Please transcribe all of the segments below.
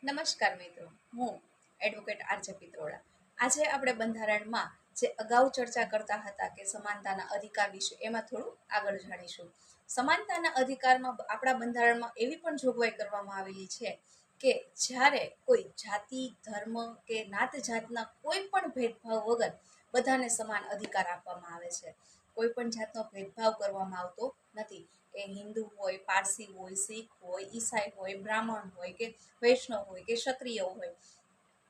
નમસ્કાર મિત્રો, હું એડવોકેટ આરજે પિત્રોડા. આજે આપણે બંધારણમાં જે અગાઉ ચર્ચા કરતા હતા કે સમાનતાના અધિકાર વિશે, એમાં થોડું આગળ જાણીશું. સમાનતાના અધિકારમાં આપણા બંધારણમાં એવી પણ જોગવાઈ કરવામાં આવેલી છે કે જ્યારે કોઈ જાતિ, ધર્મ કે નાત જાતના કોઈ પણ ભેદભાવ વગર બધાને સમાન અધિકાર આપવામાં આવે છે. કોઈ પણ જાતનો ભેદભાવ કરવામાં આવતો નથી. એ હિન્દુ હોય, પારસી હોય, શીખ હોય, ઈસાઈ હોય, બ્રાહ્મણ હોય કે વૈષ્ણવ હોય કે ક્ષત્રિય હોય,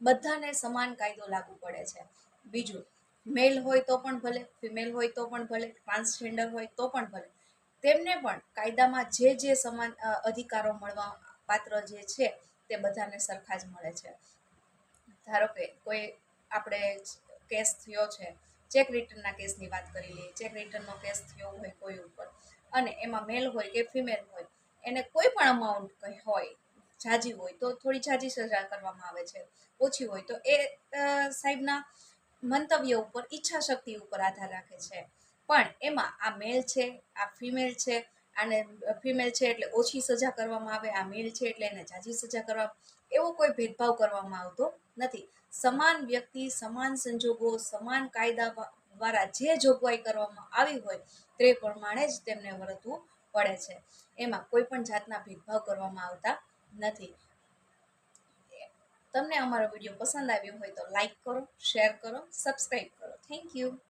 બધાને સમાન કાયદો લાગુ પડે છે. બીજું, મેલ હોય તો પણ ભલે, ફિમેલ હોય તો પણ ભલે, ટ્રાન્સજેન્ડર હોય તો પણ ભલે, તેમને પણ કાયદામાં જે સમાન અધિકારો મળવા પાત્ર જે છે તે બધાને સરખા જ મળે છે. ધારો કે કોઈ આપણે કેસ થયો છે, ચેક રિટર્નના કેસની વાત કરી લઈએ. ચેક રિટર્નનો કેસ થયો હોય કોઈ ઉપર, અને એમાં મેલ હોય કે ફિમેલ હોય, એને કોઈ પણ અમાઉન્ટ હોય, જાજી હોય તો થોડી જાજી સજા કરવામાં આવે છે, ઓછી હોય તો એ સાહેબના મંતવ્ય ઉપર, ઈચ્છા શક્તિ ઉપર આધાર રાખે છે. પણ એમાં આ મેલ છે, આ ફિમેલ છે, આને ફિમેલ છે એટલે ઓછી સજા કરવામાં આવે, આ મેલ છે એટલે એને જાજી સજા કરવા, એવો કોઈ ભેદભાવ કરવામાં આવતો નથી. સમાન વ્યક્તિ, સમાન સંજોગો, સમાન કાયદા દ્વારા જે જોગવાઈ કરવામાં આવી હોય તે પ્રમાણે જ તેમને વર્તવું પડે છે. એમાં કોઈ પણ જાતના ભેદભાવ કરવામાં આવતા નથી. તમને અમારો વિડીયો પસંદ આવ્યો હોય તો લાઈક કરો, શેર કરો, સબસ્ક્રાઈબ કરો. Thank you.